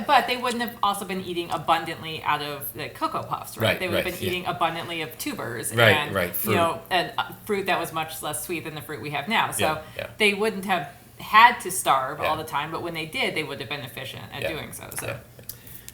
But they wouldn't have also been eating abundantly out of the Cocoa Puffs, right? They would have been eating abundantly of tubers and fruit. And fruit that was much less sweet than the fruit we have now. So they wouldn't have had to starve all the time, but when they did, they would have been efficient at doing so.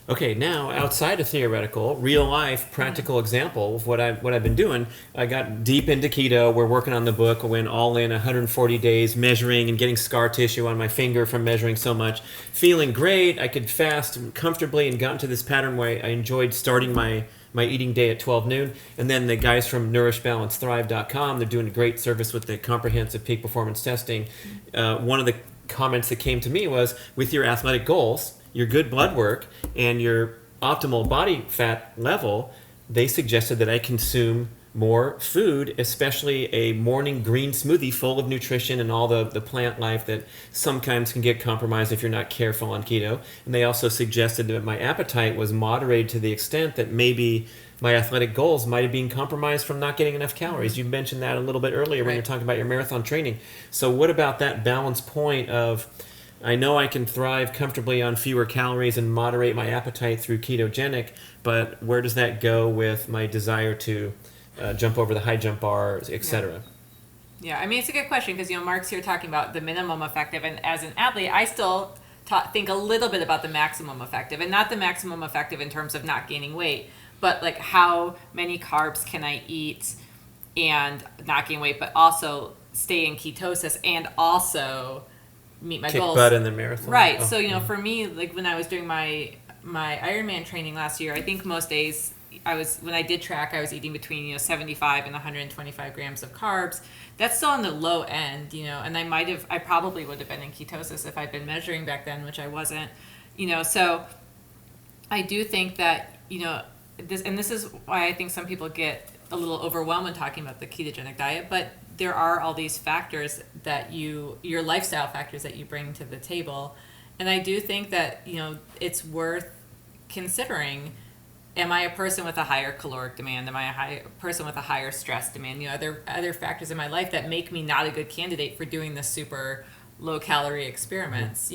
Okay, now outside of theoretical, real life, practical example of what I've been doing. I got deep into keto. We're working on the book. I went all in 140 days, measuring and getting scar tissue on my finger from measuring so much. Feeling great. I could fast comfortably and got into this pattern where I enjoyed starting my eating day at 12 noon. And then the guys from NourishBalanceThrive.com, they're doing a great service with the comprehensive peak performance testing. One of the comments that came to me was, with your athletic goals, your good blood work, and your optimal body fat level, they suggested that I consume more food, especially a morning green smoothie full of nutrition and all the plant life that sometimes can get compromised if you're not careful on keto. And they also suggested that my appetite was moderated to the extent that maybe my athletic goals might have been compromised from not getting enough calories. You mentioned that a little bit earlier when you're talking about your marathon training. So what about that balance point of, I know I can thrive comfortably on fewer calories and moderate my appetite through ketogenic, but where does that go with my desire to jump over the high jump bars, etc.? Yeah, I mean, it's a good question because, Mark's here talking about the minimum effective, and as an athlete, I still think a little bit about the maximum effective, and not the maximum effective in terms of not gaining weight, but like how many carbs can I eat and not gain weight, but also stay in ketosis and also meet my Kick goals. butt in the marathon. Right. Oh. So, for me, like when I was doing my Ironman training last year, I think most days when I did track, I was eating between, 75 and 125 grams of carbs. That's still on the low end, and I probably would have been in ketosis if I'd been measuring back then, which I wasn't, so I do think that, this is why I think some people get a little overwhelmed when talking about the ketogenic diet, but there are all these factors that your lifestyle factors that you bring to the table. And I do think that, it's worth considering, am I a person with a higher caloric demand? Am I a person with a higher stress demand? Are there other factors in my life that make me not a good candidate for doing the super low calorie experiments,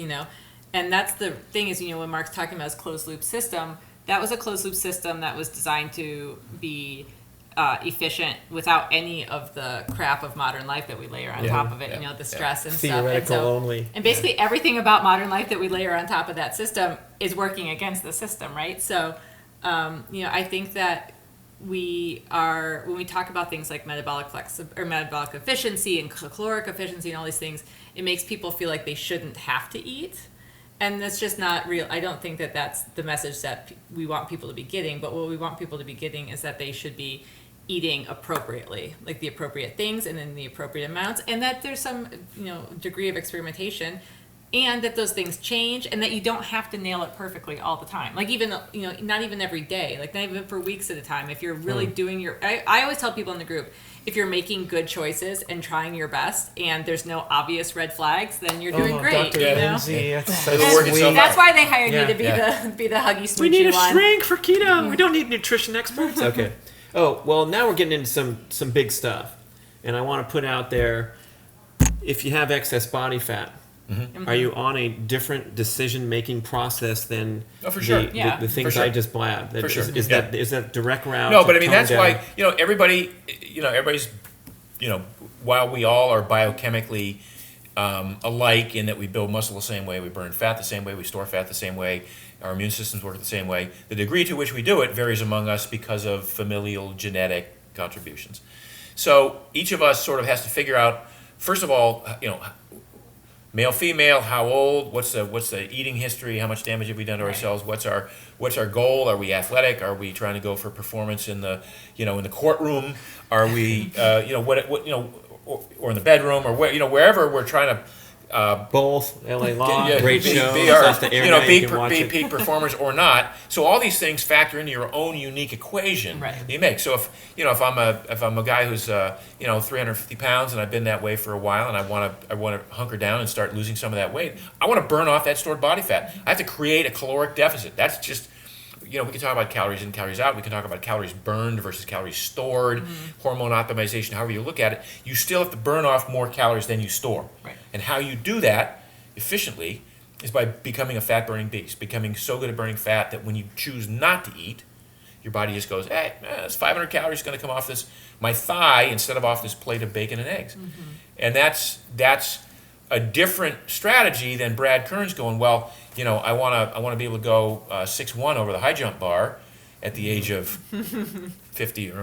And that's the thing is, when Mark's talking about his closed loop system, that was a closed loop system that was designed to be efficient without any of the crap of modern life that we layer on top of it, the stress and stuff. Theoretical only. And basically everything about modern life that we layer on top of that system is working against the system, right? So, I think that when we talk about things like metabolic efficiency and caloric efficiency and all these things, it makes people feel like they shouldn't have to eat. And that's just not real. I don't think that that's the message that we want people to be getting. But what we want people to be getting is that they should be eating appropriately, like the appropriate things and in the appropriate amounts, and that there's some, degree of experimentation, and that those things change, and that you don't have to nail it perfectly all the time. Like even, not even every day, like not even for weeks at a time. If you're really doing I always tell people in the group, if you're making good choices and trying your best and there's no obvious red flags, then you're doing great. Dr. Lindsay, that's so work sweet. itself That's why they hired me to Yeah. be the huggy smoochy We need a one. shrink for keto. We don't need nutrition experts. Okay. Oh, well, now we're getting into some big stuff. And I want to put out there, if you have excess body fat, are you on a different decision-making process than for sure. the things For sure. I just blabbed? For sure. Is that direct route? No, to but I mean, tone that's down? why, everybody's, while we all are biochemically alike in that we build muscle the same way, we burn fat the same way, we store fat the same way, our immune systems work the same way, the degree to which we do it varies among us because of familial genetic contributions. So each of us sort of has to figure out, first of all, male, female, how old, what's the eating history, how much damage have we done to ourselves, what's our goal, are we athletic, are we trying to go for performance in the in the courtroom, are we or in the bedroom, or wherever we're trying to both LA Law, great show, be peak performers or not. So all these things factor into your own unique equation that you make. So if I'm a guy who's 350 pounds and I've been that way for a while and I want to hunker down and start losing some of that weight, I want to burn off that stored body fat. I have to create a caloric deficit. That's just we can talk about calories in, calories out. We can talk about calories burned versus calories stored, hormone optimization, however you look at it. You still have to burn off more calories than you store. Right. And how you do that efficiently is by becoming a fat-burning beast, becoming so good at burning fat that when you choose not to eat, your body just goes, hey, that's 500 calories going to come off my thigh instead of off this plate of bacon and eggs. And that's a different strategy than Brad Kearns going, well, I want to be able to go 6'1" over the high jump bar at the age of 50. And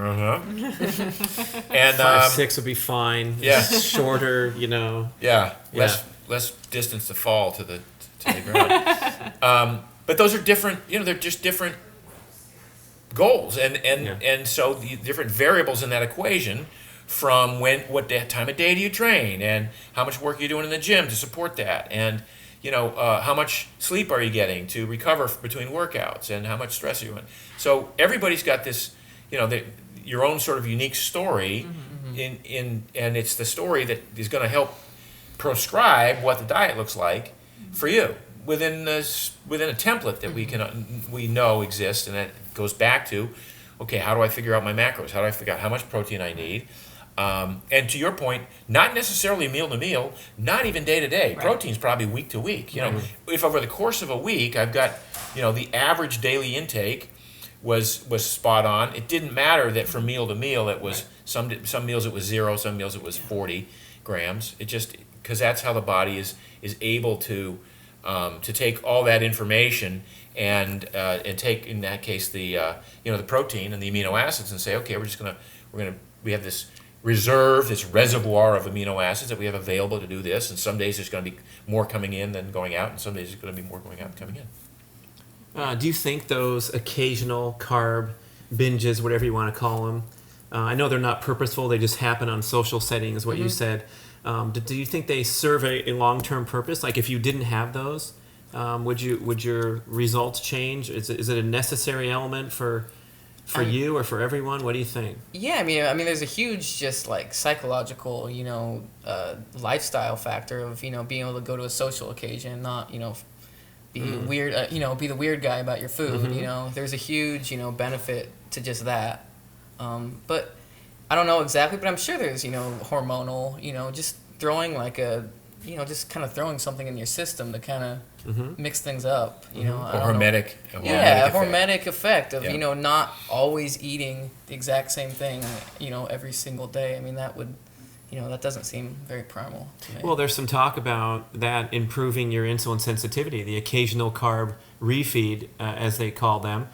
5'6" would be fine. Yeah. Shorter, Yeah. Less distance to fall to the ground. But those are different. They're just different goals, and so the different variables in that equation. From what time of day do you train, and how much work are you doing in the gym to support that, and how much sleep are you getting to recover between workouts, and how much stress are you in. So everybody's got this, your own sort of unique story, and it's the story that is going to help prescribe what the diet looks like for you within a template that we know exists, and that goes back to, okay, how do I figure out my macros? How do I figure out how much protein I need? And to your point, not necessarily meal to meal, not even day to day. Protein's probably week to week. If over the course of a week I've got, the average daily intake was spot on. It didn't matter that from meal to meal it was some meals it was 0, some meals it was 40 grams. It just because that's how the body is able to take all that information and take, in that case, the the protein and the amino acids and say, okay, we have this reserve, this reservoir of amino acids that we have available to do this. And some days there's going to be more coming in than going out, and some days there's going to be more going out than coming in. Do you think those occasional carb binges, whatever you want to call them, I know they're not purposeful, they just happen on social settings, what you said. Do you think they serve a long-term purpose? Like if you didn't have those, would your results change? Is it a necessary element for you or for everyone? What do you think? Yeah, I mean, there's a huge just like psychological, lifestyle factor of being able to go to a social occasion, not be weird, be the weird guy about your food. There's a huge benefit to just that. But I don't know exactly, but I'm sure there's hormonal, just throwing like just kind of throwing something in your system to kind of mix things up, Or hormetic. Hormetic effect of, Yeah. Not always eating the exact same thing, every single day. I mean, that would, that doesn't seem very primal to me. Well, there's some talk about that improving your insulin sensitivity, the occasional carb refeed, as they call them.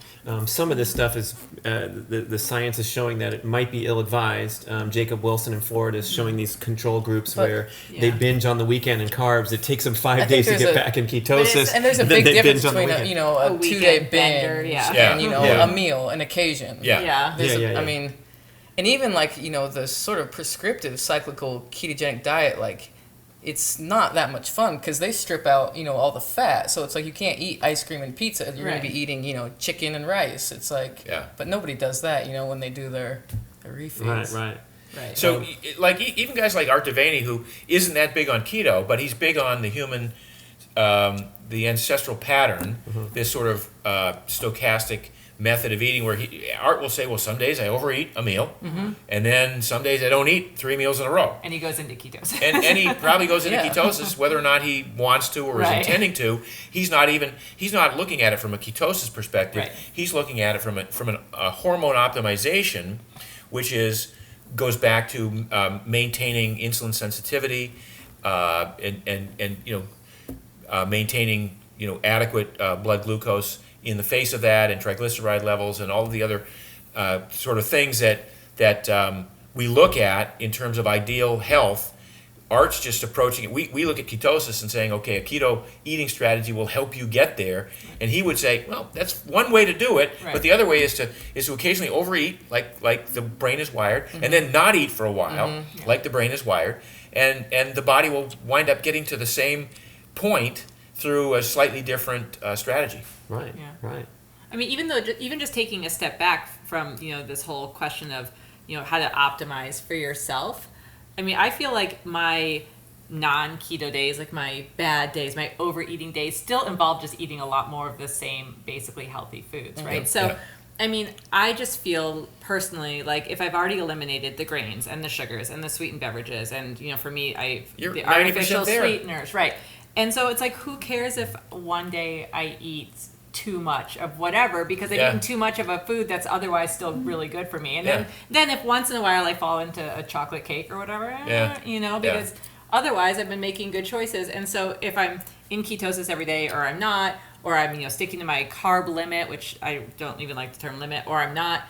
Some of this stuff is, the science is showing that it might be ill-advised. Jacob Wilson in Florida is showing these control groups where they binge on the weekend in carbs. It takes them 5 days to get back in ketosis. And there's a big difference between a 2-day weekend binge bender, and, a meal, an occasion. Yeah. I mean, and even like, the sort of prescriptive cyclical ketogenic diet, like, it's not that much fun because they strip out, all the fat. So it's like you can't eat ice cream and pizza. You're going to be eating, chicken and rice. It's like, but nobody does that, when they do their refeeds. Right. So, even guys like Art Vany, who isn't that big on keto, but he's big on the human, the ancestral pattern, this sort of stochastic method of eating where Art will say, well, some days I overeat a meal, and then some days I don't eat 3 meals in a row. And he goes into ketosis. and he probably goes into ketosis, whether or not he wants to or is intending to. He's not looking at it from a ketosis perspective. Right. He's looking at it from a hormone optimization, which goes back to maintaining insulin sensitivity, and maintaining adequate blood glucose in the face of that, and triglyceride levels, and all of the other sort of things that we look at in terms of ideal health. Art's just approaching it. We look at ketosis and saying, okay, a keto eating strategy will help you get there. And he would say, well, that's one way to do it, but the other way is to occasionally overeat, like the brain is wired, and then not eat for a while, like the brain is wired, and the body will wind up getting to the same point through a slightly different strategy. Right. I mean, even just taking a step back from this whole question of how to optimize for yourself. I mean, I feel like my non-keto days, like my bad days, my overeating days, still involve just eating a lot more of the same basically healthy foods, right? So, I mean, I just feel personally like if I've already eliminated the grains and the sugars and the sweetened beverages, and for me, You're the 90% artificial there. sweeteners, right? And so it's like, who cares if one day I eat too much of whatever, because I've eaten too much of a food that's otherwise still really good for me. And then if once in a while I fall into a chocolate cake or whatever, because otherwise I've been making good choices. And so if I'm in ketosis every day, or I'm not, or I'm sticking to my carb limit, which I don't even like the term limit, or I'm not,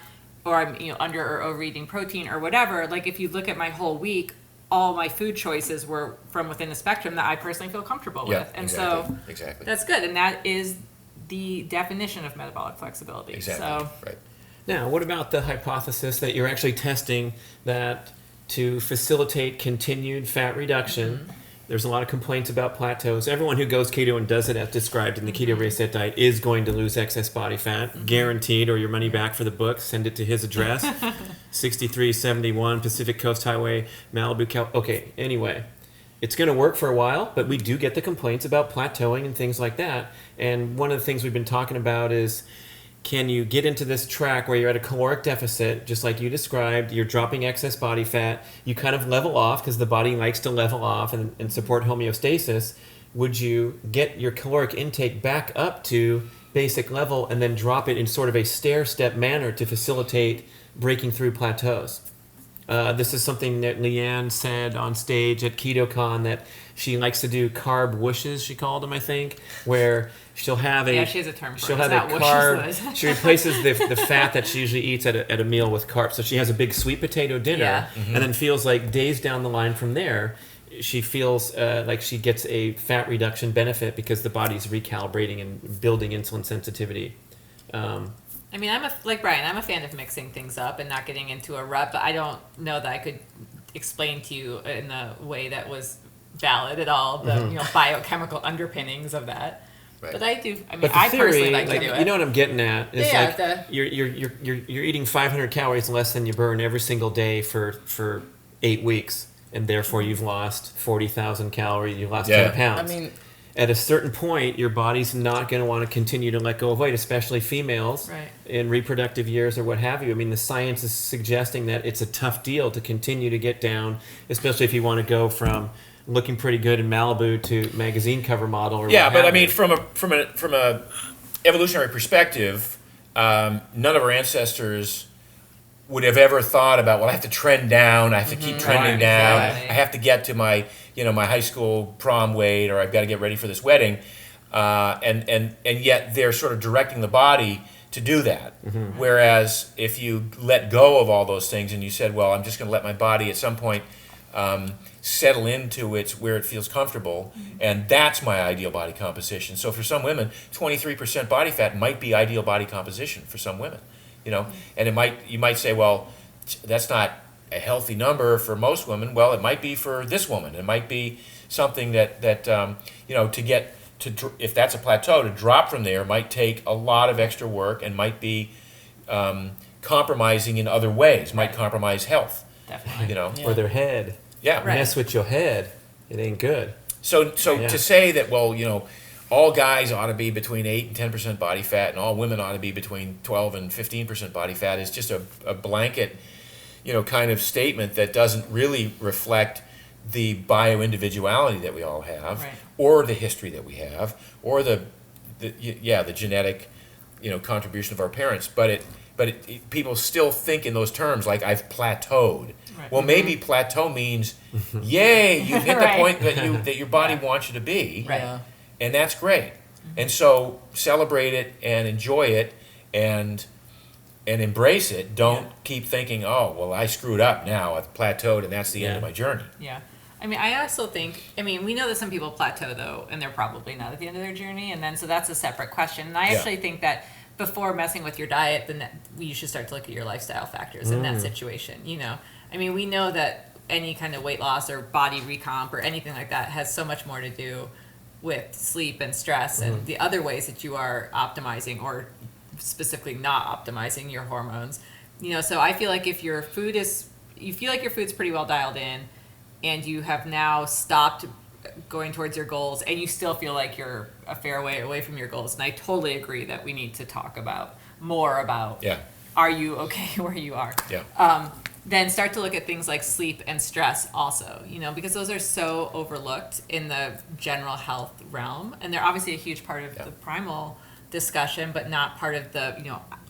or I'm under or overeating protein or whatever, like if you look at my whole week, all my food choices were from within a spectrum that I personally feel comfortable with. And so that's good. And that is the definition of metabolic flexibility. Exactly. So, right. Now, what about the hypothesis that you're actually testing that to facilitate continued fat reduction, there's a lot of complaints about plateaus. Everyone who goes keto and does it as described in the Keto Reset Diet is going to lose excess body fat, guaranteed, or your money back for the book. Send it to his address, 6371 Pacific Coast Highway, Malibu, Okay, anyway. It's going to work for a while, but we do get the complaints about plateauing and things like that. And one of the things we've been talking about is, can you get into this track where you're at a caloric deficit, just like you described, you're dropping excess body fat, you kind of level off because the body likes to level off and support homeostasis. Would you get your caloric intake back up to basic level and then drop it in sort of a stair-step manner to facilitate breaking through plateaus? This is something that Leanne said on stage at KetoCon, that she likes to do carb whooshes, she called them, I think, where she'll have a she has a term for she'll it. have It's a not carb. whooshes. She replaces the fat that she usually eats at a meal with carbs. So she has a big sweet potato dinner, Yeah. and then feels like days down the line from there, she feels like she gets a fat reduction benefit because the body's recalibrating and building insulin sensitivity. I mean, like Brian, I'm a fan of mixing things up and not getting into a rut, but I don't know that I could explain to you in a way that was valid at all the biochemical underpinnings of that. Right. But I do. I mean, But the I theory, personally like to do it. you know what I'm getting at is Yeah, you're eating 500 calories less than you burn every single day for 8 weeks, and therefore you've lost 40,000 calories. You've lost 10 pounds. I mean, at a certain point, your body's not going to want to continue to let go of weight, especially females Right. in reproductive years or what have you. I mean, the science is suggesting that it's a tough deal to continue to get down, especially if you want to go from looking pretty good in Malibu to magazine cover model. Or Yeah, what but I have mean, you. from a evolutionary perspective, none of our ancestors would have ever thought about, well, I have to trend down, I have to keep trending Right, down, exactly. I have to get to my high school prom weight, or I've got to get ready for this wedding, and yet they're sort of directing the body to do that. Whereas if you let go of all those things and you said, well, I'm just going to let my body at some point settle into where it feels comfortable, and that's my ideal body composition. So for some women, 23% body fat might be ideal body composition for some women, and you might say, well, that's not a healthy number for most women. Well, it might be for this woman. It might be something that to get to, if that's a plateau, to drop from there might take a lot of extra work and might be compromising in other ways, might compromise health. Definitely. Or their head. Yeah. Right. Mess with your head, it ain't good. So Yeah. to say that, well, all guys ought to be between 8 and 10% body fat, and all women ought to be between 12 and 15% body fat is just a blanket, kind of statement that doesn't really reflect the bio-individuality that we all have, Right. or the history that we have, or the genetic, contribution of our parents. But people still think in those terms, like I've plateaued. Right. Well, maybe plateau means, yay, you've hit the Right. point that your body wants you to be, Right. yeah. and that's great. And so celebrate it and enjoy it and embrace it. Don't keep thinking, oh, well, I screwed up now. I've plateaued, and that's the end of my journey. Yeah. I mean, I also think, we know that some people plateau, though, and they're probably not at the end of their journey. And then, so that's a separate question. And I actually think that before messing with your diet, then you should start to look at your lifestyle factors in that situation. We know that any kind of weight loss or body recomp or anything like that has so much more to do with sleep and stress and the other ways that you are optimizing or specifically not optimizing your hormones. So I feel like if you feel like your food's pretty well dialed in and you have now stopped going towards your goals and you still feel like you're a fair way away from your goals, and I totally agree that we need to talk more about are you okay where you are? Yeah. Then start to look at things like sleep and stress also, because those are so overlooked in the general health realm, and they're obviously a huge part of the primal discussion, but not part of the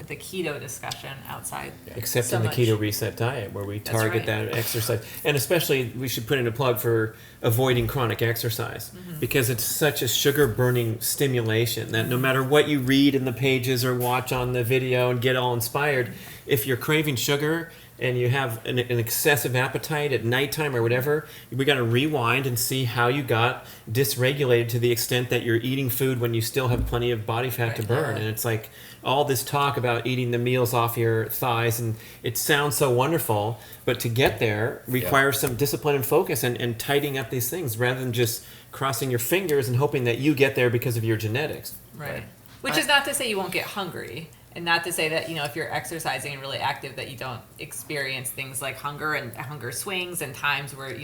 the keto discussion outside. Except so in the much. keto reset diet, where we target right. that exercise. And especially, we should put in a plug for avoiding chronic exercise, because it's such a sugar burning stimulation that no matter what you read in the pages or watch on the video and get all inspired, if you're craving sugar and you have an excessive appetite at nighttime or whatever, we got to rewind and see how you got dysregulated to the extent that you're eating food when you still have plenty of body fat to burn. And it's like all this talk about eating the meals off your thighs, and it sounds so wonderful, but to get there requires some discipline and focus and tidying up these things rather than just crossing your fingers and hoping that you get there because of your genetics. Right. Which is not to say you won't get hungry. And not to say that, if you're exercising and really active, that you don't experience things like hunger and hunger swings and times where,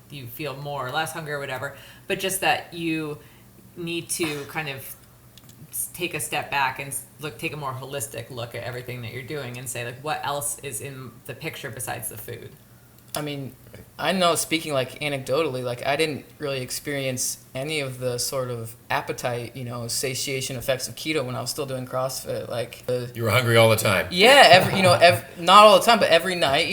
you feel more or less hunger or whatever. But just that you need to kind of take a step back and take a more holistic look at everything that you're doing and say, like, what else is in the picture besides the food? I know, speaking like anecdotally, like I didn't really experience any of the sort of appetite, satiation effects of keto when I was still doing CrossFit. You were hungry all the time. Yeah, not all the time, but every night,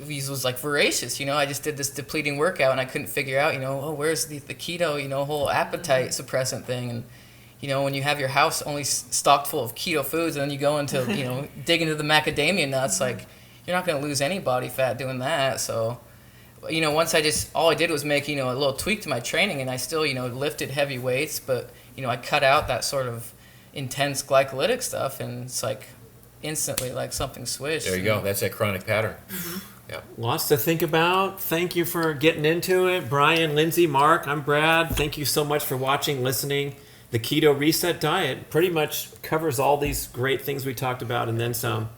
was like voracious, I just did this depleting workout and I couldn't figure out, where's the keto, whole appetite suppressant thing. And, when you have your house only stocked full of keto foods and then you go into, dig into the macadamia nuts, like you're not going to lose any body fat doing that. So, once all I did was make, a little tweak to my training, and I still, lifted heavy weights, but, I cut out that sort of intense glycolytic stuff, and it's like instantly like something switched. There you go. That's that chronic pattern. Yeah. Lots to think about. Thank you for getting into it. Brian, Lindsay, Mark, I'm Brad. Thank you so much for watching, listening. The Keto Reset Diet pretty much covers all these great things we talked about and then some.